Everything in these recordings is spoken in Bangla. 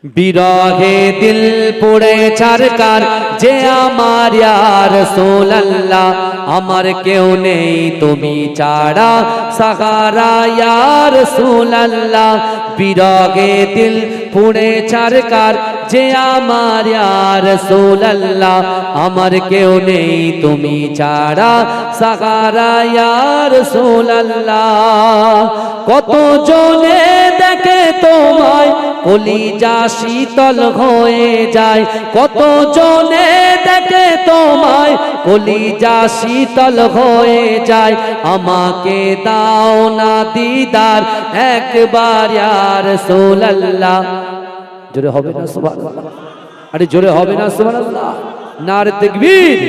বিরহে দিল পুড়ে ছারকার যে আমার ইয়া রাসূলুল্লাহ, আমার কেউ নেই তুমি ছাড়া সাহারা ইয়া রাসূলুল্লাহ। বিরহে দিল পুড়ে ছারকার যে আমার ইয়া রাসূলুল্লাহ, আমার কেউ নেই তুমি ছাড়া সাহারা ইয়া রাসূলুল্লাহ। কত জনে দেখে তোমায় কলিজা শীতল হয়ে যায়, কত জনে দেখে তোমায় কলিজা শীতল হয়ে যায়। আমাকে দাও না দিদার একবার ইয়া রাসূলুল্লাহ। জোরে হবে না সুবহানাল্লাহ? আরে জোরে হবে না সুবহানাল্লাহ? নারে তাকবীর।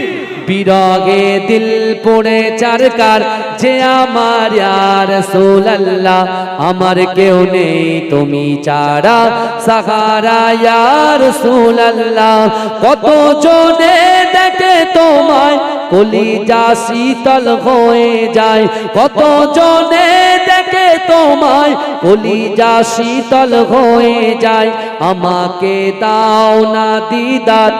বিরহে দিল পড়ে চারকার যে আমার ইয়া রাসূলুল্লাহ, আমার কেউ নেই তুমি ছাড়া সাহারা ইয়া রাসূলুল্লাহ। কত জনে দেখে তোমায় কলিজা শীতল হয়ে যায়, কত জনে দেখে তোমায় কলিজা শীতল হয়ে যায়। আমাকে দাও না দিদার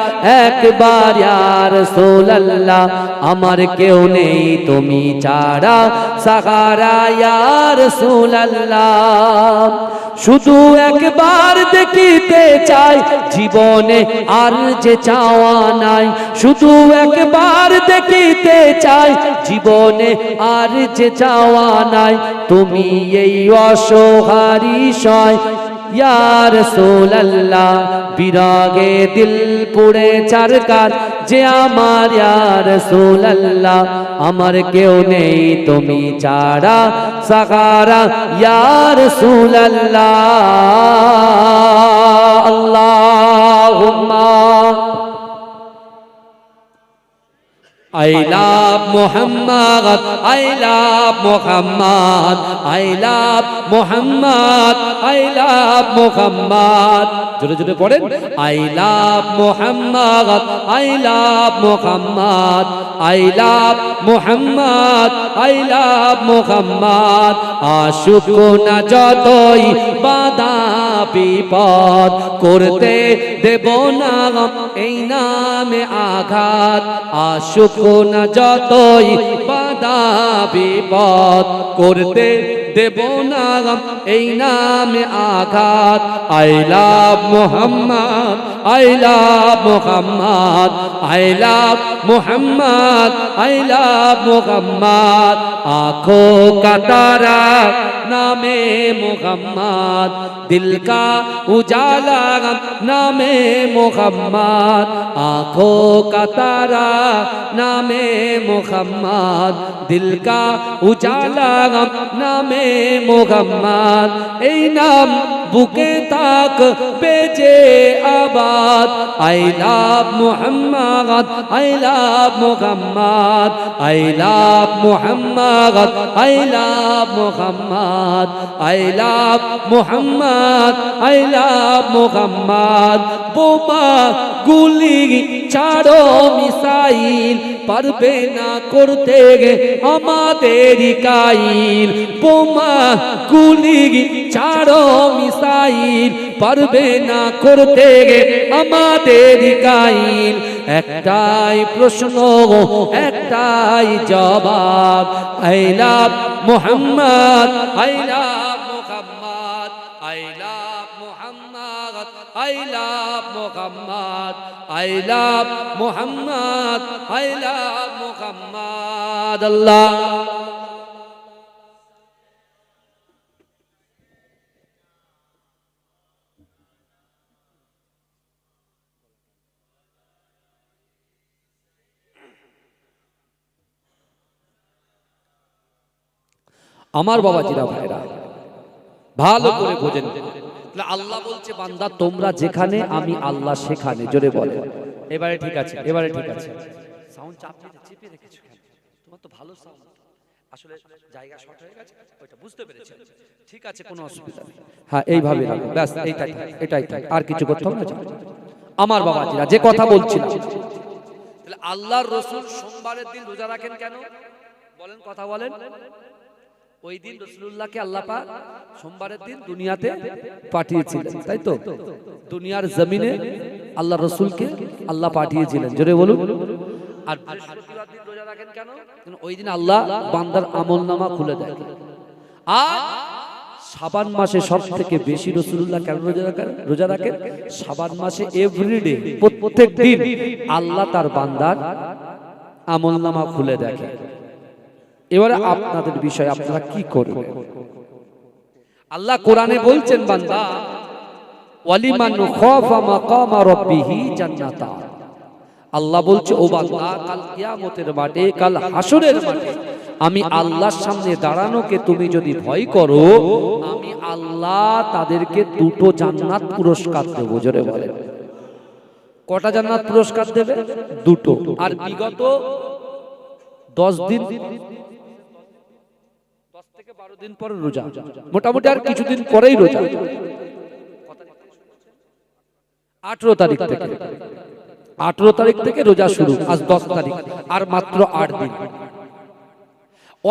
একবার ইয়া রাসূলুল্লাহ, আমার কেউ নেই তুমি ছাড়া সাহারা ইয়া রাসূলুল্লাহ। শুধু একবার দেখিতে চাই জীবনে আর যে চাওয়া নাই, শুধু একবার দেখিতে চাই জীবনে আর যে চাওয়া নাই। তুমি এই অসহারি সয় ইয়া রাসূলুল্লাহ, বিরহে দিল পুড়ে চারকার যে আমার ইয়া রাসূলুল্লাহ, আমার কেউ নেই তুমি ছাড়া সাহারা ইয়া রাসূলুল্লাহ। আল্লাহুম্মা I love Muhammad, I love Muhammad, I love Muhammad, I love Muhammad. জোরে জোরে পড়েন। I love Muhammad, I love Muhammad, I love Muhammad, I love Muhammad. আশুক না যতই বাধা বিপদ, করতে দেব না এই নামে আঘাত। আশুক না যতই বাধা বিপদ, করতে দেব না এই নামে আঘাত। I love Muhammad, I love Muhammad, I love Muhammad, I love Muhammad. आँखों का तारा नामे मुहम्मद, दिल का उजाला नामे मुहम्मद। आँखों का तारा नामे मुहम्मद, दिल का उजाला नामे मुहम्मद। এই নাম বুকে তাক বেজে আবাদ। I love Muhammad, I love Muhammad, I love Muhammad, I love Muhammad, I love Muhammad, I love Muhammad. বোমা গুলি ছাড়ো মিসাইল, পারবে না করতে আমাদের কাইল। বোমা গুলি ছাড়ো মিসাইল, পারবে না করতে আমাদের কাইল। একটাই প্রশ্ন একটাই জবাব, I love Muhammad, I love Muhammad, I love Muhammad, I love Muhammad, I love Muhammad, I love Muhammad. Allah আমার বাবাজিরা ভাইরা ভালো করে বোঝেন। আল্লাহ বলছে বান্দা তোমরা যেখানে আমি আল্লাহ সেখানে। জোরে বলে এবারে ঠিক আছে, এবারে ঠিক আছে। সাউন্ড চেপে রেখেছো কেন? তোমার তো ভালো সাউন্ড, আসলে জায়গা শর্ট হয়ে গেছে, ওইটা বুঝতে পেরেছি। ঠিক আছে, কোনো অসুবিধা নেই। হ্যাঁ এইভাবে ব্যাস, এটাই আর কিছু করতে হবে না। আমার বাবাজিরা যে কথা বলছিলাম, তাহলে আল্লাহর রাসূল সোমবারের দিন রোজা রাখেন কেন বলেন? কথা বলেন। ওই দিন রাসূলুল্লাহকে আল্লাহ পাক সোমবারের দিন দুনিয়াতে পাঠিয়েছিলেন, তাই তো? দুনিয়ার জমিনে আল্লাহ রাসূলকে আল্লাহ পাঠিয়েছিলেন, জোরে বলুন। আর বৃহস্পতিবার দিন রোজা রাখেন কেন? কারণ ওই দিন আল্লাহ বান্দার আমলনামা খুলে দেয়। আর শাবান মাসে সবথেকে বেশি রাসূলুল্লাহ কেন রোজা রাখেন? শাবান মাসে এভরিডে, প্রত্যেক দিন আল্লাহ তার বান্দার আমলনামা খুলে দেখে। এবারে আপনাদের বিষয়, আপনারা কি করবেন? আল্লাহ কোরআনে বলছেন, বান্দা ওয়ালিমান খাফা মাকামা রাব্বিহি জান্নাতান। আল্লাহ বলছে, ও বান্দা, কাল কিয়ামতের মাঠে, কাল হাসরের মাঠে আমি আল্লাহর সামনে দাঁড়ানোকে তুমি যদি ভয় করো, আমি আল্লাহ তাদেরকে দুটো জান্নাত পুরস্কার দেবো। জোরে বলেন, কটা জান্নাত পুরস্কার দেবে? দুটো। আর বিগত 10 দিন, 10 থেকে 12 দিন পরে রোজা, মোটামুটি আর কিছুদিন পরেই রোজা, 18 তারিখ থেকে রোজা শুরু। আজ 10 তারিখ, আর মাত্র 8 দিন।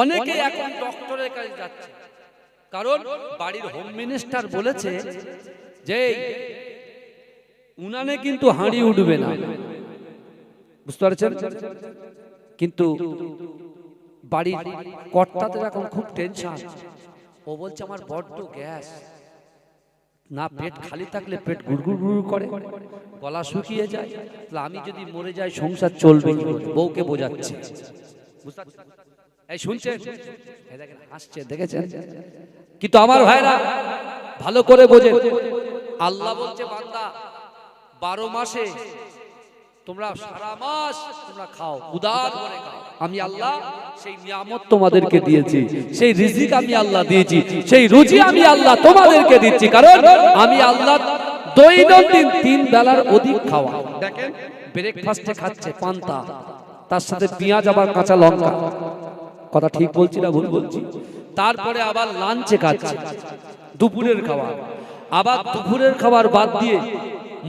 অনেকে এখন ডক্টরের কাছে যাচ্ছে, কারণ বাড়ির হোম মিনিস্টার বলেছে যে উনানে কিন্তু হাঁড়ি উঠবে না, বুঝতে পারছেন? কিন্তু বাড়ির কর্তাদের এখন খুব টেনশন। ও বলছে, আমার বড্ড গ্যাস, না পেট খালি থাকলে পেট গুড়গুড় করে, গলা শুকিয়ে যায়, তাহলে আমি যদি মরে যাই সংসার চলবে কি করে? বউকে বোঝাচ্ছে, এই শুনছেন, এই দেখেন হাসছে, দেখেছেন? কিন্তু আমার ভাইরা ভালো করে বোঝেন, আল্লাহ বলছে, বান্দা 12 মাসে তোমরা সারা মাস তোমরা খাও, উদার করে খাও। আমি আল্লাহ সেই নিয়ামত তোমাদেরকে দিয়েছি, সেই রিজিক আমি আল্লাহ দিয়েছি, সেই রুজি আমি আল্লাহ তোমাদেরকে দিচ্ছি। কারণ আমি আল্লাহ দৈনন্দিন 3 বেলার অধিক খাওয়া। দেখেন, ব্রেকফাস্টে খাচ্ছে পান্তা, তার সাথে পেঁয়াজ আবার কাঁচা লঙ্কা। কথা ঠিক বলছি না ভুল বলছি? তারপরে আবার লাঞ্চে খাচ্ছে, দুপুরের খাবার। আবার দুপুরের খাবার বাদ দিয়ে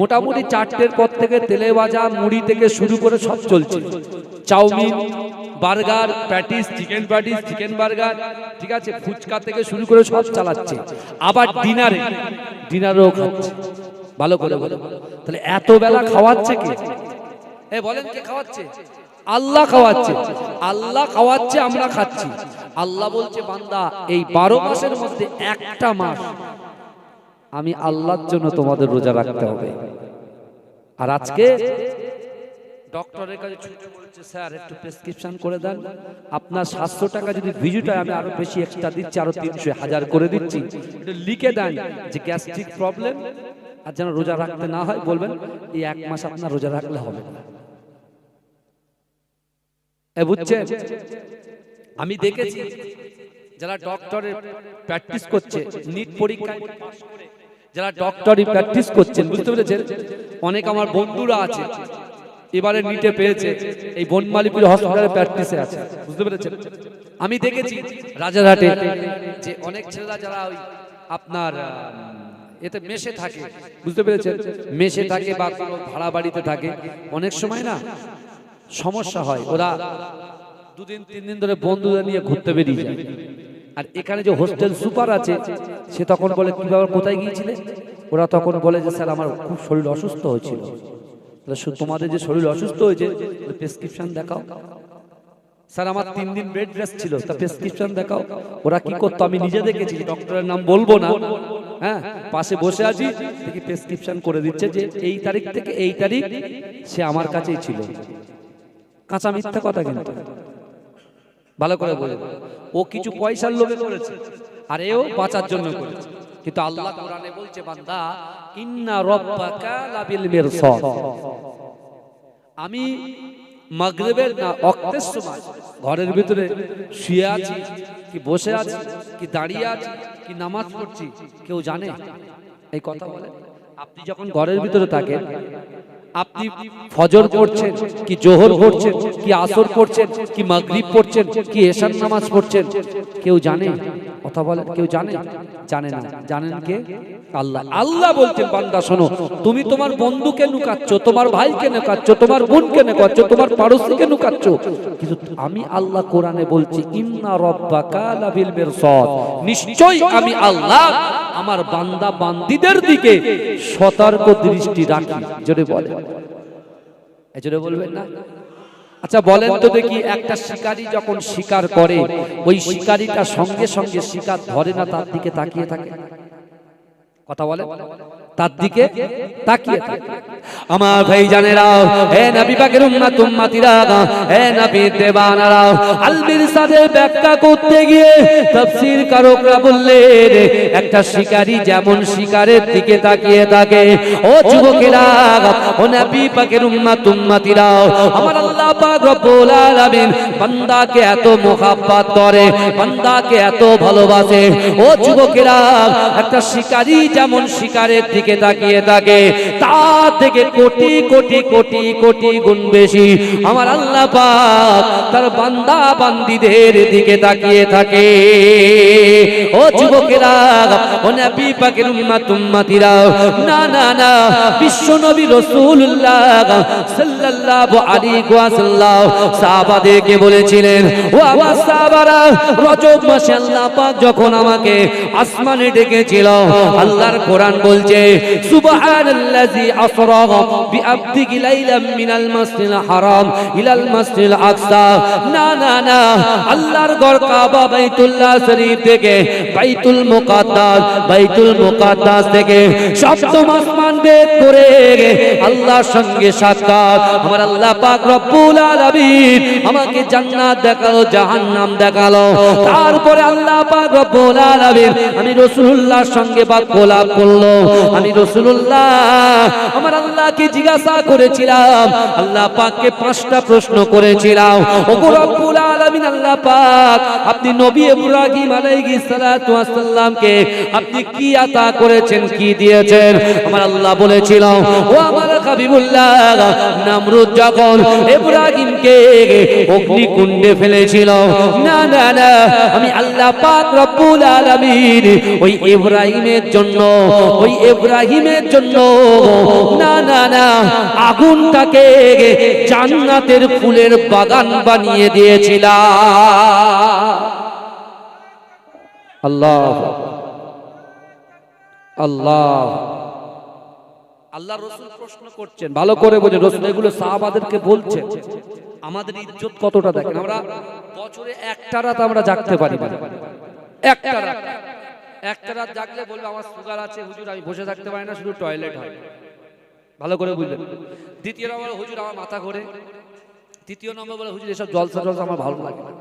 মোটামুটি 4টের পর থেকে তেলে ভাজা, মুড়ি থেকে শুরু করে সব চলছে। Chowmein, burger, patties, chicken patties, chicken burger, ঠিক আছে, ফুচকা থেকে শুরু করে সব চালাচ্ছে। আবার ডিনারেও খাচ্ছে। ভালো করে বলে, তাহলে এত বেলা খাওয়াচ্ছে কে? বলেন, কে খাওয়াচ্ছে? আল্লাহ খাওয়াচ্ছে। আল্লাহ খাওয়াচ্ছে, আমরা খাচ্ছি। আল্লাহ বলছে, বান্দা এই 12 মাসের মধ্যে একটা মাস আমি আল্লাহর জন্য তোমাদের রোজা রাখতে হবে। আর আজকে ডক্টরের কাছে ছুটে বলছে, স্যার একটু প্রেসক্রিপশন করে দেন, আপনার 700 টাকা যদি ভিজিট হয় আমি আরো বেশি এক্সট্রা দিচ্ছি, আরো 300, 1000 করে দিচ্ছি। একটু লিখে দেন যে গ্যাস্ট্রিক প্রবলেম, আর যেন রোজা রাখতে না হয়, বলবেন এই 1 মাস আপনার রোজা রাখলে হবে না। বুঝছেন? আমি দেখেছি যারা ডক্টরের প্র্যাকটিস করছে, নিট পরীক্ষায় পাস করে যারা ডক্টরি প্র্যাকটিস করছেন, বুঝতে পেরেছেন? অনেক আমার বন্ধুরা আছে এবারে নিটে পেয়েছে, এই বনমালীপুর হসপিটালে প্র্যাকটিসে আছে, বুঝতে পেরেছেন? আমি দেখেছি রাজারহাটে যে অনেক ছেলেরা যারা ওই আপনার এতে মেশে থাকে, বুঝতে পেরেছেন? মেশে থাকে বা কোনো ভাড়া বাড়িতে থাকে, অনেক সময় না সমস্যা হয়, ওরা 2 দিন 3 দিন ধরে বন্ধুদের নিয়ে ঘুরতে বেরিয়ে যায়। আর এখানে যে হোস্টেল সুপার আছে, সে তখন বলে, কি ব্যাপার, কোথায় গিয়েছিলে? ওরা তখন বলে যে স্যার আমার খুব শরীর অসুস্থ হয়েছিল। তোমাদের যে শরীর অসুস্থ হয়েছে, প্রেসক্রিপশন দেখাও। স্যার আমার 3 দিন বেড রেস্ট ছিল, তা প্রেসক্রিপশন দেখাও। ওরা কি করতো আমি নিজে দেখেছি, ডক্টরের নাম বলবো না, হ্যাঁ, পাশে বসে আছি, দেখি প্রেসক্রিপশন করে দিচ্ছে যে এই তারিখ থেকে এই তারিখ সে আমার কাছেই ছিল। কাঁচা মিথ্যা কথা, কিন্তু ভালো করে বলে, ও কিছু পয়সার লোভে করেছে, আর এও বাঁচার জন্য করেছে। কিন্তু আল্লাহ কোরআনে বলছে, বান্দা ইন্না রাব্বাকা লাবিল মিরসাদ, আমি মাগরিবের না ওয়াক্তের সময় ঘরের ভিতরে শুয়ে আছি, কি বসে আছি, কি দাঁড়িয়ে আছি, কি নামাজ পড়ছি, কেউ জানে? এই কথা বলে। আপনি যখন ঘরের ভিতরে থাকেন, আপনি ফজর পড়ছেন কি জোহর পড়ছেন কি আসর পড়ছেন কি মাগরিব পড়ছেন কি এশার নামাজ পড়ছেন, কেউ জানে? কথা বলেন, কেউ জানে? জানে না। জানেন কে? আল্লাহ। আল্লাহ বলছেন বান্দা শোনো, তুমি তোমার বন্ধুকে লুকাচ্ছ, তোমার ভাইকে লুকাচ্ছ, তোমার বোনকে লুকাচ্ছ, তোমার পাড়োশিকে লুকাচ্ছ, কিন্তু আমি আল্লাহ কোরআনে বলছি ইন্না রাব্বাকা লাবিল মিরসাদ, নিশ্চয়ই আমি আল্লাহ আমার বান্দা বান্দীদের দিকে সতর্ক দৃষ্টি রাখি। জোরে বলে, জোরে বলবেন না? আচ্ছা বলেন তো দেখি, একটা শিকারী যখন শিকার করে ওই শিকারীটা সঙ্গে সঙ্গে শিকার ধরে না, তার দিকে তাকিয়ে থাকে? কথা বলে, তার দিকে তাকিয়ে থাকে। আমার ভাই জানেরা, হে নবী পাকের উম্মত উম্মতিরা, হে নবী দেবানারা, আল মিরসাদের ব্যাখ্যা করতে গিয়ে তাফসীর কারকরা বললেন একটা শিকারী যেমন শিকারের দিকে তাকিয়ে থাকে, ও যুবকেরা, ও নবী পাকের উম্মত উম্মতিরা, আমার আল্লাহ পাক রব্বুল আলামিন বান্দাকে এত মোহাব্বত করে, বান্দাকে এত ভালোবাসে। ও যুবকেরা, একটা শিকারী যেমন শিকারের দিকে তাকিয়ে থাকে, তার থেকে কোটি কোটি কোটি কোটি গুণ বেশি আমার আল্লাহ পাক তার বান্দা বান্দীদের দিকে তাকিয়ে থাকে। ও যুবকেরা, ও নবী পাকের উম্মত উম্মতিরা, না না না, বিশ্ব নবী রাসূলুল্লাহ সাল্লাল্লাহু আলাইহি ওয়াসাল্লাম সাহাবাদেরকে বলেছিলেন, ও আমার সাহাবারা, রজব মাসে আল্লাহ পাক যখন আমাকে আসমানে ডেকেছিল, আল্লাহর কোরআন বলছে সুবহানাল্লাযী আসরা বিআবদিহি লাইলাম মিনাল মাসজিদিল হারাম ইলাল মাসজিদিল আকসা। না না না, আল্লাহর ঘর কাবা বাইতুল্লাহ শরীফ থেকে বাইতুল মুকাদ্দাস থেকে সপ্তম আসমান ভেদ করে আল্লাহর সঙ্গে সাক্ষাৎ। আমার আল্লাহ পাক রব্বুল আলামিন আমাকে জান্নাত দেখালো, জাহান্নাম দেখালো, তারপরে আল্লাহ পাক রব্বুল আলামিন আমি রাসূলুল্লাহর সঙ্গে বাক্যলাপ করলো। আমি রাসূলুল্লাহ আমার আল্লাহকে জিজ্ঞাসা করেছিলাম, আল্লাহ পাককে 5টা প্রশ্ন করেছিলাম, ওগো রব্বুল আলামিন আল্লাহ পাক, আপনি নবী ইব্রাহিম আলাইহিস সালাতু ওয়াস সালামকে আপনি কি আতা করেছেন, কি দিয়েছেন? আমার আল্লাহ বলেছিল, ও আমার হাবিবুল্লাহ, নমরুদ যখন ইব্রাহিমকে অগ্নিকুণ্ডে ফেলেছিল, না না না, আমি আল্লাহ পাক রব্বুল আলামিন ওই ইব্রাহিমের জন্য না না না আগুনটাকে জান্নাতের ফুলের বাগান বানিয়ে দিয়েছিলাম। আল্লাহ আল্লাহ আল্লাহ রাসূল প্রশ্ন করছেন, ভালো করে বোঝেন, রাসূল এগুলো সাহাবাদেরকে বলছেন। আমাদের ইজ্জত কতটা দেখেন, আমরা বছরে একটা রাত আমরা জাগতে পারি না, একটা রাত জাগলে বলবে আমার সুগার আছে হুজুর, আমি বসে থাকতে পারি না, শুধু টয়লেট হয়। ভালো করে বুঝলেন? দ্বিতীয় নম্বর, হুজুর আমার মাথা ঘোরে। তৃতীয় নম্বর বলে, হুজুর এসব জলসা আমার ভালো লাগে না।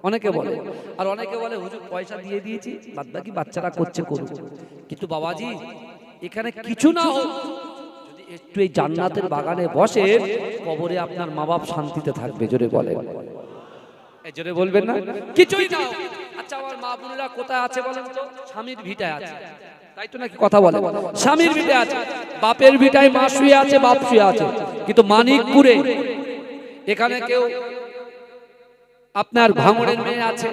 অনেকে বলে, আর অনেকে বলে হুজুর পয়সা দিয়ে দিয়েছি, বাদ বাকি বাচ্চারা করছে করুক। কিন্তু বাবাজি, এখানে কিছু না হোক, যদি একটু এই জান্নাতের বাগানে বসে, কবরে আপনার মা বাপ শান্তিতে থাকবে। জোরে বলে, জোরে বলবেন না? কিছুই না হোক। আচ্ছা, আমার মা বোনেরা কোথায় আছে বলেন তো? স্বামীর ভিটায় আছে, তাই তো নাকি? কথা বলে, স্বামীর ভিটায় আছে, বাপের ভিটায় মা শুয়ে আছে, বাপ শুয়ে আছে। কিন্তু মানিকপুরে এখানে কেউ আপনার ভাঙড়ের মেয়ে আছে,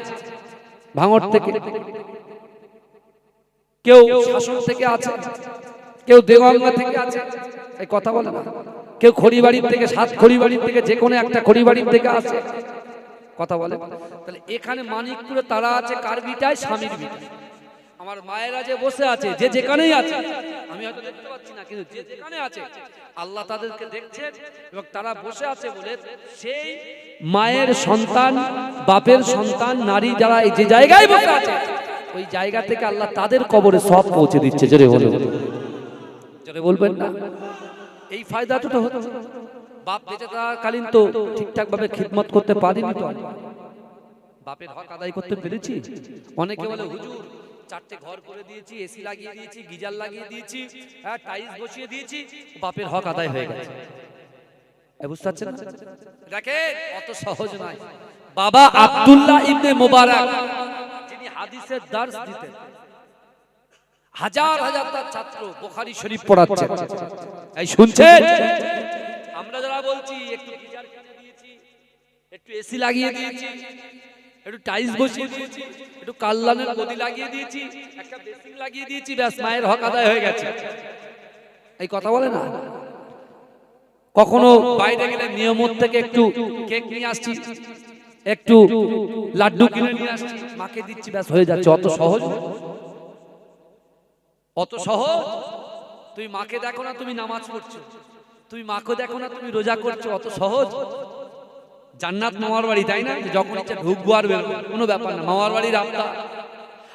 ভাঙড় থেকে, কেউ শাসন থেকে আছে, কেউ দেওয়াঙ্গা থেকে আছে, এই কথা বলে না? কেউ খড়িবাড়ির থেকে, 7 খড়িবাড়ির থেকে, যে কোনো একটা খড়িবাড়ির থেকে আছে। কথা বলে, তাহলে এখানে মানিকপুরে তারা আছে কার ভিটায়? স্বামীর ভিটায়। আমার মায়েরা যে বসে আছে, যে যেখানেই আছে, আমি হয়তো দেখতে পাচ্ছি না, কিন্তু যে যেখানে আছে আল্লাহ তাদেরকে দেখছেন, এবং তারা বসে আছে বলে সেই মায়ের সন্তান, বাপের সন্তান, নারী যারা এই যে জায়গায় বসে আছে, ওই জায়গা থেকে আল্লাহ তাদের কবরে সব পৌঁছে দিচ্ছে। জোরে বলে, জোরে বলবেন না? এই ফায়দাটা তো হচ্ছে। বাপ বেঁচে থাকাকালীন তো ঠিকঠাক ভাবে খিদমত করতে পারিনি, তো বাপের হক আদায় করতে পেরেছি। অনেকে বলে হুজুর 4টে ঘর করে দিয়েছি, এসি লাগিয়ে দিয়েছি, গিজার লাগিয়ে দিয়েছি, হ্যাঁ টাইলস বসিয়ে দিয়েছি, বাপের হক আদায় হয়ে গেছে। বুঝতে পারছেন? দেখেন অত সহজ নয়। বাবা আব্দুল্লাহ ইবনে মুবারক, যিনি হাদিসের দর্স দিতেন, হাজার হাজার তার ছাত্র বুখারী শরীফ পড়াচ্ছে, এই শুনছেন? আমরা যারা বলছি একটু গিজার কিনে দিয়েছি, একটু এসি লাগিয়ে দিয়েছি, একটু টাইলস বসিয়ে দিয়েছি, একটু কাল্লানের গদি লাগিয়ে দিয়েছি, একটা বেসিন লাগিয়ে দিয়েছি, ব্যাস মায়ের হক আদায় হয়ে গেছে। এই কথা বলে না। কখনো বাইরে গেলে নিয়মত থেকে একটু কেক নিয়ে আসছি, একটু লাড্ডু কিনে নিয়ে আসছি, মাকে দিচ্ছি, ব্যাস হয়ে যাচ্ছে। অত সহজ, অত সহজ। তুমি মাকে দেখো না তুমি নামাজ পড়ছো, তুমি মাকে দেখো না তুমি রোজা করছো, অত সহজ। জান্নাত মামার বাড়ি, তাই না? যখন ইচ্ছা ঢুকবো আর বেরোবো, কোনো ব্যাপার না। মামার বাড়ির রাস্তা।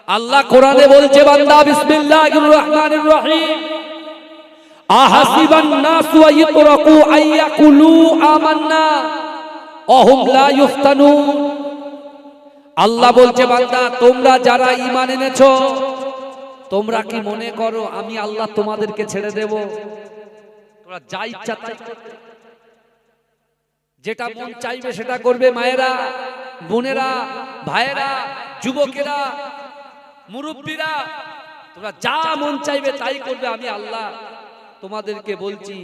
আল্লাহ কোরআনে বলছে, বান্দা বিসমিল্লাহির রহমানির রহিম, আহাসিবান নাসু আইয়ুতরাকু আইয়াকুলু আমান্না ওয়াহুম লা ইফতানুন। আল্লাহ বলছে, বান্দা তোমরা যারা ঈমান এনেছো, তোমরা কি মনে করো আমি আল্লাহ তোমাদেরকে ছেড়ে দেব? তোমরা যা ইচ্ছা তাই করবে, যেটা মন চাইবে সেটা করবে। মায়েরা, বোনেরা, ভাইয়েরা, যুবকেরা, মুরব্বীরা, তোমরা যা মন চাইবে তাই করবে। আমি আল্লাহ তোমাদেরকে বলছি,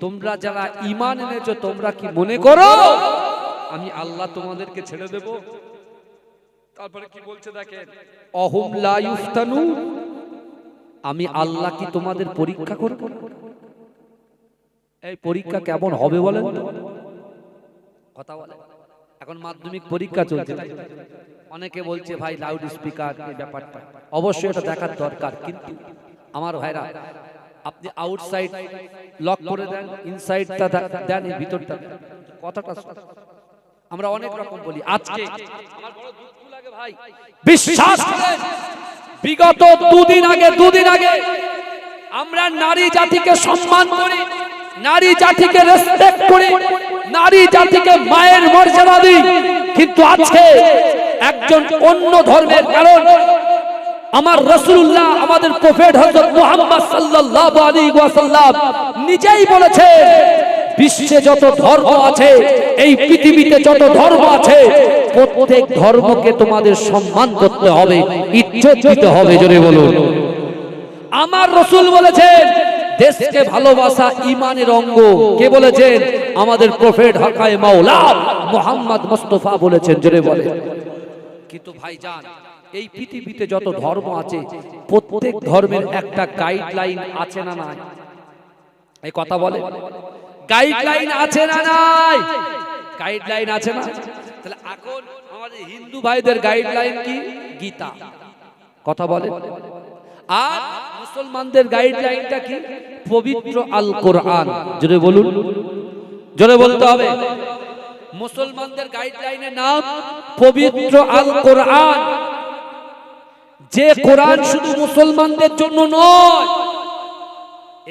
তোমরা যারা ঈমান এনেছো, তোমরা কি মনে করো আমি আল্লাহ তোমাদেরকে ছেড়ে দেব? তারপরে কি বলছে দেখেন, অহুম লা ইফতানুন, আমি আল্লাহ কি তোমাদের পরীক্ষা করব? এই পরীক্ষা কেমন হবে বলেন তো? কথা বলে। এখন মাধ্যমিক পরীক্ষা চলছে, অনেকে বলছে ভাই লাউড স্পিকার, এই ব্যাপারটা অবশ্যই এটা দেখার দরকার, কিন্তু আমার ভাইরা আপনি আউটসাইড লক করে দেন, ইনসাইডটা দেন, এই ভিতরটা কথাটা আমরা অনেক রকম বলি। আজকে আমার বড় দুঃখ লাগে ভাই, বিশ্বাস করেন বিগত দুদিন আগে আমরা নারী জাতিকে সম্মান করি, নারী জাতিকে রেসপেক্ট করি, নারী জাতিকে মায়ের মর্যাদা দিই, কিন্তু আজকে একজন অন্য ধর্মের, কারণ আমার রাসূলুল্লাহ, আমাদের প্রফেট হযরত মুহাম্মদ সাল্লাল্লাহু আলাইহি ওয়াসাল্লাম নিজেই বলেছেন, বিশ্বে যত ধর্ম আছে, এই পৃথিবীতে যত ধর্ম আছে, প্রত্যেক ধর্মকে তোমাদের সম্মান করতে হবে, ইজ্জত দিতে হবে। জোরে বলুন। আমার রাসূল বলেছেন, দেশকে ভালোবাসা ঈমানের অঙ্গ। কে বলেছেন? আমাদের প্রফেট হকায়ে মাওলা মুহাম্মদ মুস্তাফা বলেছেন। জোরে বলে। কিন্তু ভাইজান, এই পৃথিবীতে যত ধর্ম আছে, প্রত্যেক ধর্মের একটা গাইডলাইন আছে না নাই? এই কথা বলে, গাইডলাইন আছে না নাই? গাইডলাইন আছে না? তাহলে এখন আমাদের হিন্দু ভাইদের গাইডলাইন কি? গীতা। কথা বলে। আর মুসলমানদের গাইডলাইনটা কি? পবিত্র আল কোরআন। জোরে বলুন, জোরে বলতে হবে। মুসলমানদের গাইডলাইনের নাম পবিত্র আল কোরআন। যে কোরআন শুধু মুসলমানদের জন্য নয়,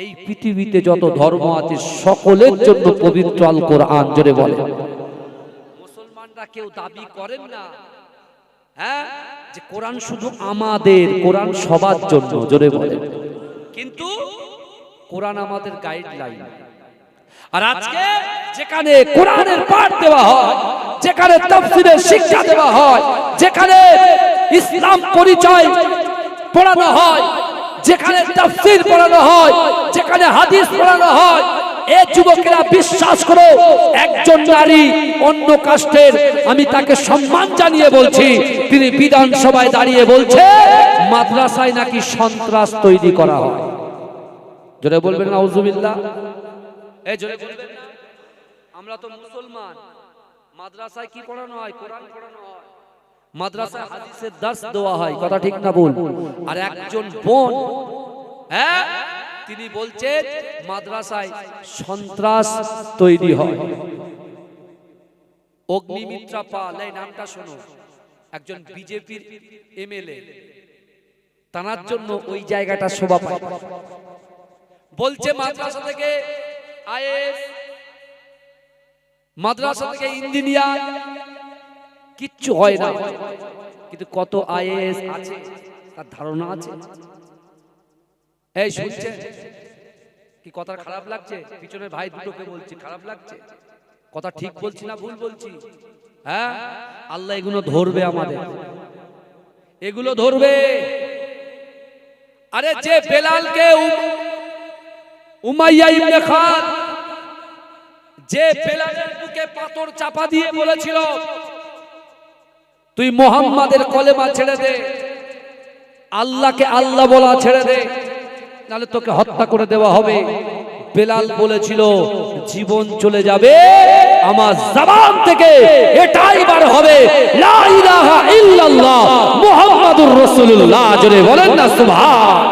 এই পৃথিবীতে যত ধর্ম আছে সকলের জন্য পবিত্র আল কোরআন। জোরে বলে। মুসলমানরা কেউ দাবি করেন না হ্যাঁ যে কোরআন শুধু আমাদের, কোরআন সবার জন্য। জোরে বলে। কিন্তু কোরআন আমাদের গাইডলাইন। আর আজকে যেখানে কোরআনের পাঠ দেওয়া হয়, যেখানে তাফসীরের শিক্ষা দেওয়া হয়, যেখানে ইসলাম পরিচয় পড়ানো হয়, যেখানে তাফসীর পড়ানো হয়, যেখানে হাদিস পড়ানো হয়, এই যুবকেরা বিশ্বাস করো, একজন নারী অন্য কাস্টের, আমি তাকে সম্মান জানিয়ে বলছি, তিনি বিধানসভায় দাঁড়িয়ে বলছে মাদ্রাসায় নাকি সন্ত্রাস তৈরি করা হয়। জোরে বলবেন নাউজুবিল্লাহ। এই জোরে বলবেন না। আমরা তো মুসলমান, মাদ্রাসায় কি পড়ানো হয়? কোরআন পড়ানো হয়, মাদ্রাসায় হাদিসের দার্স দেওয়া হয়। কথা ঠিক না ভুল? আর একজন বোন হ্যাঁ তিনি বলছেন মাদ্রাসায় সন্ত্রাস তৈরি হয়। অগ্নিমিত্রা পাল, এই নামটা শোনো, একজন বিজেপির এমএলএ, তার জন্য ওই জায়গাটা শোভা পায়। বলছে মাদ্রাসা থেকে আইএএস, মাদ্রাসা থেকে ইঞ্জিনিয়ার, কিচ্ছু হয় না। কিন্তু কত আইএএস আছে তার ধারণা আছে? এই শুনছেন কি? কথা খারাপ লাগছে? পিছনের ভাই দুটোকে বলছি, খারাপ লাগছে? কথা ঠিক বলছি না ভুল বলছি? হ্যাঁ, আল্লাহ এগুলো ধরবে, আমাদের এগুলো ধরবে। আরে যে বেলালকে উমাইয়া ইবনে খান, যে বেলালের বুকে পাথর চাপা দিয়ে বলেছিল তুই মুহাম্মাদের কলেমা ছেড়ে দে, আল্লাহকে আল্লাহ বলা ছেড়ে দে, নাহলে তোকে হত্যা করে দেওয়া হবে। বেলাল বলেছিল জীবন চলে যাবে, আমার জবান থেকে এটাই বার হবে, লা ইলাহা ইল্লাল্লাহ মুহাম্মাদুর রাসূলুল্লাহ। জোরে বলেন না সুবহান।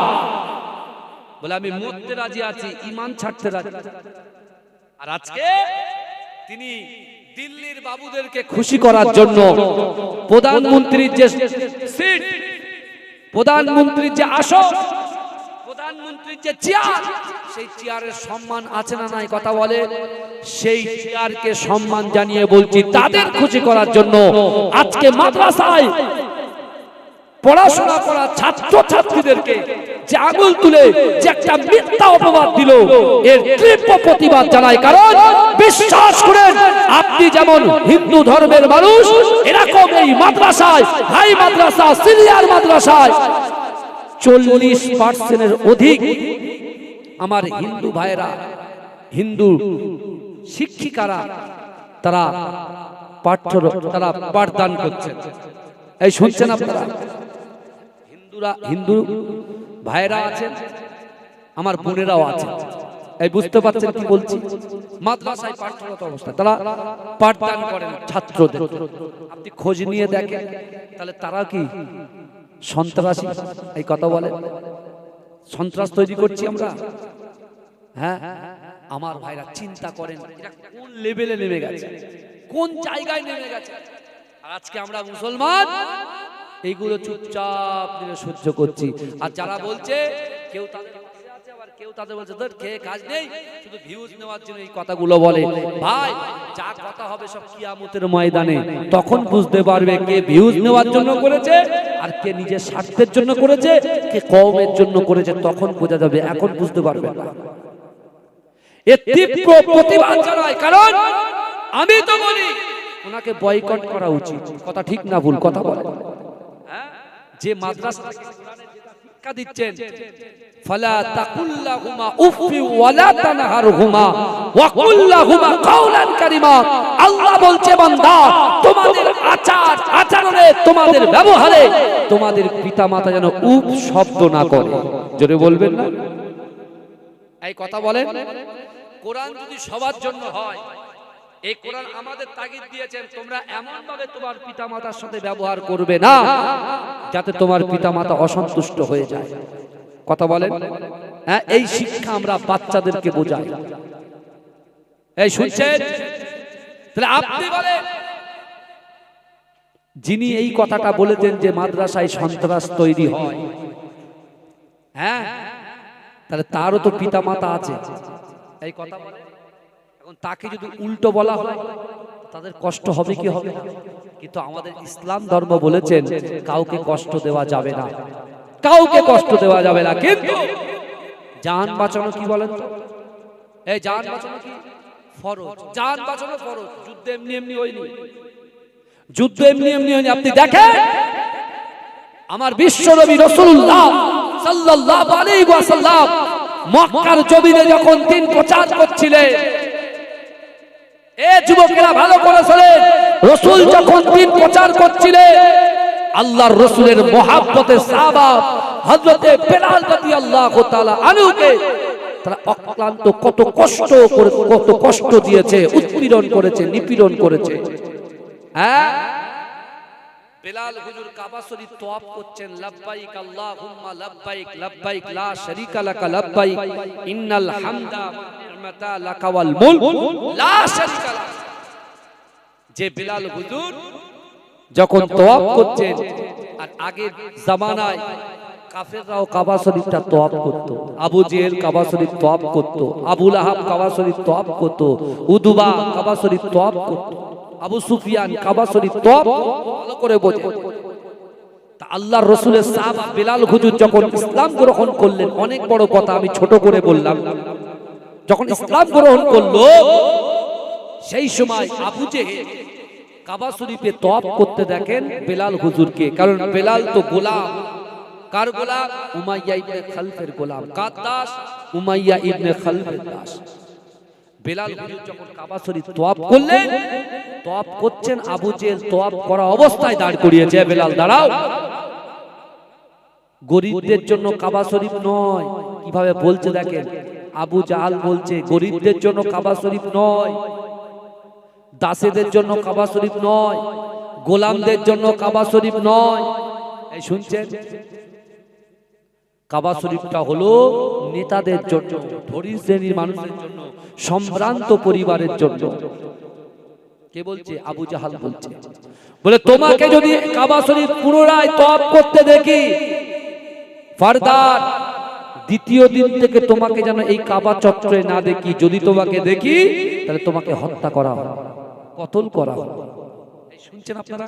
বলে আমি মরতে রাজি আছি, ঈমান ছাড়তে রাজি। আর আজকে তিনি দিল্লির বাবুদেরকে খুশি করার জন্য প্রধানমন্ত্রীর যে সিট, প্রধানমন্ত্রীর যে আসন, প্রধানমন্ত্রীর যে চেয়ার, সেই চেয়ারের সম্মান আছে না নাই কথা বলে, সেই চেয়ারকে সম্মান জানিয়ে বলছি তাদের খুশি করার জন্য আজকে মাদ্রাসায় পড়াশোনা করা ছাত্র ছাত্রীদেরকে যে আঙুল তুলে যে একটা মিথ্যা অপবাদ দিল, এর তীব্র প্রতিবাদ জানাই। কারণ বিশ্বাস করেন, আপনি যেমন হিন্দু ধর্মের মানুষ, এরকম এই মাদ্রাসায়, হাই মাদ্রাসা, সিনিয়র মাদ্রাসায় 40% অধিক আমার হিন্দু ভাইরা, হিন্দু শিক্ষিকারা তারা পাঠদান করছেন। এই শুনছেন আপনারা? হিন্দু ভাইরা আছেন, আমার বোনেরাও আছেন। এই বুঝতে পারছেন কি বলছি? মাদ্রাসায় পাঠরত অবস্থা তারা পাঠদান করেন ছাত্রদের। আপনি খোঁজ নিয়ে দেখেন, তাহলে তারা কি সন্ত্রাসী? এই কথা বলে সন্ত্রাস তৈরি করছি আমরা? হ্যাঁ, আমার ভাইরা চিন্তা করেন এটা কোন লেভেলে নেমে গেছে, কোন জায়গায় নেমে গেছে। আর আজকে আমরা মুসলমান এইগুলো চুপচাপ সহ্য করছি। আর যারা বলছে কেউ তাদের পাশে আছে, আবার কেউ তাদের বলছে তোর খেয়ে কাজ নেই, শুধু ভিউজ নেওয়ার জন্য এই কথাগুলো বলে। ভাই, যা কথা হবে সব কিয়ামতের ময়দানে, তখন বুঝতে পারবে কে ভিউজ নেওয়ার জন্য করেছে আর কে নিজের স্বার্থের জন্য করেছে, কে কওমের জন্য করেছে, তখন বোঝা যাবে। এখন বুঝতে পারবে না। এর তীব্র প্রতিবাদ জানাই, কারণ আমি তো বলি ওনাকে বয়কট করা উচিত। কথা ঠিক না ভুল কথা বলে? যে মাদ্রাসা শিক্ষা দিচ্ছেন, ফালা তাকুল্লাহুমা উফি ওয়ালা তানহারহুমা ওয়া কুল্লাহুমা কাওলান কারীমা। আল্লাহ বলছে বান্দা, তোমাদের আচরণে, তোমাদের ব্যবহারে তোমাদের পিতামাতা যেন উফ শব্দ না করে। জোরে বলবেন না? এই কথা বলেন। কোরআন যদি সবার জন্য হয়, এই কোরআন আমাদের তাগিদ দিয়েছেন তোমরা এমন ভাবে তোমার পিতামাতার সাথে ব্যবহার করবে না যাতে তোমার পিতামাতা অসন্তুষ্ট হয়ে যায়। কথা বলেন? হ্যাঁ, এই শিক্ষা আমরা বাচ্চাদেরকে বোঝাই। এই শুনছেন? তাহলে আপনি বলেন, যিনি এই কথাটা বলেছেন যে মাদ্রাসায় সন্ত্রাস তৈরি হয়, হ্যাঁ, তাহলে তারও তো পিতামাতা আছে। এই কথা বলে এখন তাকে যদি উল্টো বলা হয় তাদের কষ্ট হবে কি হবে না? কিন্তু আমাদের ইসলাম ধর্ম বলেছেন কাউকে কষ্ট দেওয়া যাবে না, কাউকে কষ্ট দেওয়া যাবে না। কিন্তু জান বাঁচানো কি বলেন তো? এই জান বাঁচানো কি ফরজ? জান বাঁচানো ফরজ। যুদ্ধ এমনি এমনি হয়নি, যুদ্ধ এমনি এমনি হয়নি। আপনি দেখেন আমার বিশ্বনবী রাসূলুল্লাহ সাল্লাল্লাহু আলাইহি ওয়াসাল্লাম মক্কার জমিনে যখন দিন প্রচার করছিলেন, এ যুবকেরা ভালো করে শোনেন, রাসূল যখন দিন প্রচার করছিলেন, আল্লাহর রাসূলের মহব্বতের সাহাবা হযরতে বেলাল রাদিয়াল্লাহু তাআলা আনহুকে তারা অক্লান্ত কত কষ্ট দিয়েছে, উৎপীড়ন করেছে, নিপীড়ন করেছে। হ্যাঁ, বেলাল হুজুর কাবা শরীফ তওয়াফ করছেন, লাব্বাইক আল্লাহুম্মা লাব্বাইক লাব্বাইক লা শারীকা লাকা লাব্বাইক ইন্নাল হামদা ওয়া নি'মাতা লাকা ওয়াল মুলক লা শারীকা লাক। যে বেলাল হুজুর যখন তওয়াফ করছেন, আর আগের জামানায় কাফেররাও কাবা শরীফটা তওয়াফ করত, আবু জেহেল কাবা শরীফ তওয়াফ করত, আবু লাহাব কাবা শরীফ তওয়াফ করত, উদবা কাবা শরীফ তওয়াফ করত, আবু সুফিয়ান কাবা শরীফ তওয়াফ। ভালো করে বোঝেন। তা আল্লাহর রাসূলের সাহাবা বেলাল হুজুর যখন ইসলাম গ্রহণ করলেন, অনেক বড় কথা আমি ছোট করে বললাম, যখন ইসলাম গ্রহণ করলো সেই সময় আবু জেহেল কাবা শরীফে তওয়াফ করতে দেখেন বেলাল হুজুরকে। কারণ বেলাল তো গোলাম, কার গোলাম? উমাইয়া ইবনে খালফের গোলাম। কার দাস? উমাইয়া ইবনে খালফের দাস। বেলাল হুজুর যখন কাবা শরীফ তওয়াফ করলেন, তওয়াফ করছেন, আবু জেহেল তওয়াফ করা অবস্থায় দাঁড় করিয়েছে, বেলাল দাঁড়াও। গরিবদের জন্য কাবা শরীফ নয়, কিভাবে বলছে দেখেন। আবু জাহাল বলছে গরিবদের জন্য কাবা শরীফ নয়, দাসেদের জন্য কাবা শরীফ নয়, গোলামদের জন্য কাবা শরীফ নয়। এই শুনছেন, কাবা শরীফটা হলো নেতাদের জন্য, ধনী শ্রেণীর মানুষের জন্য, সম্ভ্রান্ত পরিবারের জন্য। কে বলছে? আবু জাহাল বলছে। বলে তোমাকে যদি কাবা শরীফ পুনরায় তওয়াফ করতে দেখি, ফারদার দ্বিতীয় দিন থেকে তোমাকে যেন এই কাবা চত্বরে না দেখি। যদি তোমাকে দেখি তাহলে তোমাকে হত্যা করা হবে, কতল করা হবে। শুনছেন আপনারা?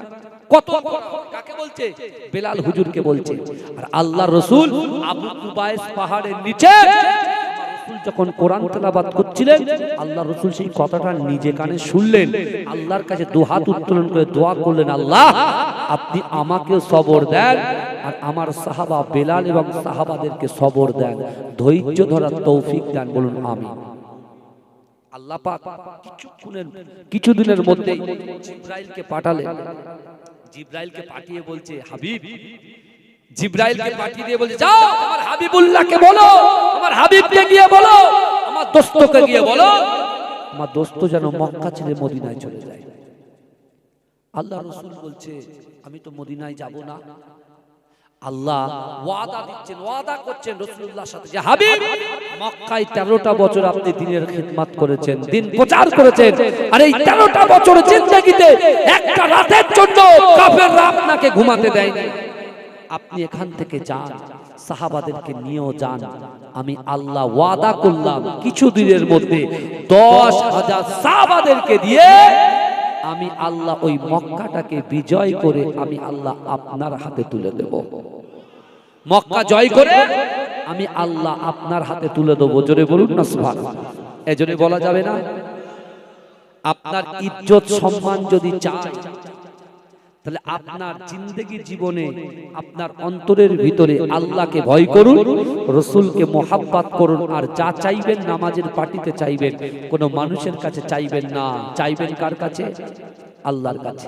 কতল করা হবে কাকে বলছে? বেলাল হুজুরকে বলছে। আর আল্লাহর রাসূল আবু কুবাইস পাহাড়ের নিচে যখন কোরআন তেলাওয়াত করছিলেন, আল্লাহর রাসূল সেই কথাটা নিজে কানে শুনলেন। আল্লাহর কাছে দুহাত উত্তোলন করে দোয়া করলেন, আল্লাহ আপনি আমাকে সবর দেন, আর আমার সাহাবা বেলাল এবং সাহাবাদেরকে সবর দেন, ধৈর্য ধরার তৌফিক দেন। বলুন আমিন। আল্লাহ পাক কিছুদিনের মধ্যে জিবরাইলকে পাঠালেন। জিবরাইলকে পাঠিয়ে বলছে, হাবিব, জিবরাইলকে পাঠিয়ে দিয়ে বলছে, যাও আমার হাবিবুল্লাহকে বলো, আমার হাবিবকে গিয়ে বলো, আমার দোস্তকে গিয়ে বলো, আমার দোস্ত যেন মক্কা ছেড়ে মদিনায় চলে যায়। আল্লাহ রাসূল বলছে, আমি তো মদিনায় যাব না। আল্লাহ ওয়াদা দিচ্ছেন, ওয়াদা করছেন রাসূলুল্লাহর সাথে যে হাবিব, মক্কায় 13টা বছর আপনি দ্বীনের খিদমত করেছেন, দ্বীন প্রচার করেছেন, আর এই 13টা বছর জিন্দেগিতে একটা রাতের জন্য কাফেররা আপনাকে ঘুমাতে দেয়নি। আপনি এখান থেকে যান, সাহাবাদেরকে নিয়েও যান। আমি আল্লাহ ওয়াদা করলাম কিছুদিনের মধ্যে 10,000 সাহাবাদেরকে দিয়ে আমি আল্লাহ ওই মক্কাটাকে বিজয় করে আমি আল্লাহ আপনার হাতে তুলে দেব। মক্কা জয় করে আমি আল্লাহ আপনার হাতে তুলে দেব। জোরে বলুন না সুবহানাল্লাহ। এজন্য বলা যাবে না, আপনার ইজ্জত সম্মান যদি চাই, তাহলে আপনার জিন্দেগি জীবনে আপনার অন্তরের ভিতরে আল্লাহকে ভয় করুন, রাসূলকে মোহাব্বত করুন, আর যা চাইবেন নামাজের পাটিতে চাইবেন, কোনো মানুষের কাছে চাইবেন না। চাইবেন কার কাছে? আল্লাহর কাছে।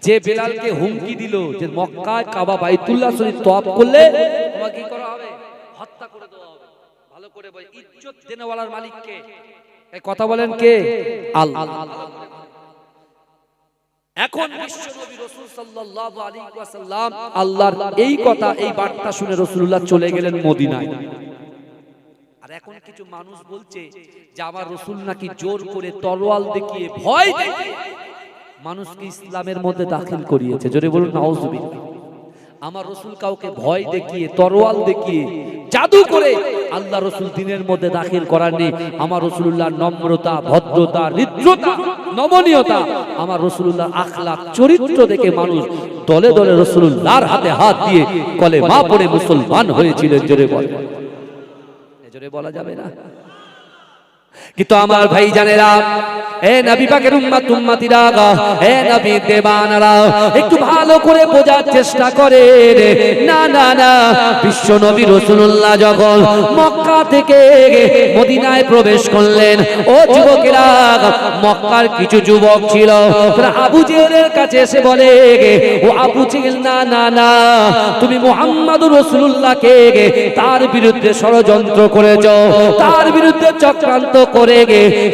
যে বেলালকে হুমকি দিল যে মক্কায় কাবা বাইতুল্লাহ শরীফ তওয়াফ করলে তোমাকে কি করা হবে? হত্যা করে দেওয়া হবে। ভালো করে বল, ইজ্জত দেনেওয়ালার মালিক কে? এই কথা বলেন কে? আল্লাহ। এখন বিশ্বনবী রাসূল সাল্লাল্লাহু আলাইহি ওয়াসাল্লাম আল্লাহর এই কথা, এই বার্তা শুনে রাসূলুল্লাহ চলে গেলেন মদিনায়। আর এখন কিছু মানুষ বলছে যে আমার রাসূল নাকি জোর করে তলোয়ার দেখিয়ে, ভয় দেখিয়ে মানুষকে ইসলামের মধ্যে দাখিল করিয়েছে। জোরে বলুন নাউজুবিল্লাহ। আমার রাসূল কাউকে ভয় দেখিয়ে, তরোয়াল দেখিয়ে, জাদু করে আল্লাহ রাসূল দ্বীনের মধ্যে দাখিল করাননি। আমার রাসূলুল্লাহ নম্রতা, ভদ্রতা, হৃদ্রতা, নমনীয়তা, আমার রাসূলুল্লাহর আখলাক, চরিত্র দেখে মানুষ দলে দলে রাসূলুল্লাহর হাতে হাত দিয়ে কলেমা পড়ে মুসলমান হয়েছিলেন। জোরে বলেন। জোরে বলা যাবে না। কিন্তু আমার ভাই জানেরা, এ নবী পাকের উম্মত উম্মতিরা, এ নবী দেবানরা, একটু ভালো করে বোঝার চেষ্টা করেন। না না না, বিশ্ব নবী রাসূলুল্লাহ যখন মক্কা থেকে মদিনায় প্রবেশ করলেন, ও যুবকেরা, মক্কার কিছু যুবক ছিল, তারা আবু জেহেলের কাছে এসে বলে, ও আবু জেহেল, না না না, তুমি মুহাম্মাদুর রাসূলুল্লাহকে তার বিরুদ্ধে ষড়যন্ত্র করেছো, তার বিরুদ্ধে চক্রান্ত করে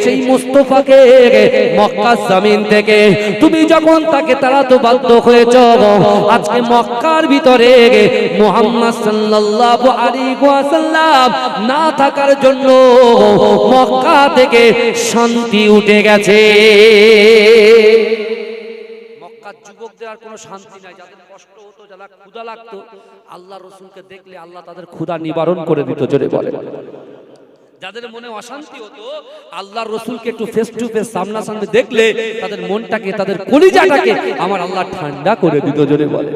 সেই মুস্তাফাকে মক্কার জমিন থেকে তুমি যখন তাকে তাড়াতে বাধ্য হয়েছো, আজকে মক্কার ভিতরে মুহাম্মদ সাল্লাল্লাহু আলাইহি ওয়াসাল্লাম না থাকার জন্য মক্কা থেকে শান্তি উঠে গেছে। মক্কার যুবকদের আর কোনো শান্তি নাই। যাদের কষ্ট হতো, যারা ক্ষুধা লাগতো, আল্লাহর রাসূলকে দেখলে আল্লাহ তাদের ক্ষুধা নিবারণ করে দিত। জোরে বলে। যাদের মনে অশান্তি হতো, আল্লাহর রাসূলকে একটু ফেস টু ফেস, সামনাসামনি দেখলে তাদের মনটাকে, তাদের কলিজাটাকে আমার আল্লাহ ঠান্ডা করে দিত। জোরে বলে।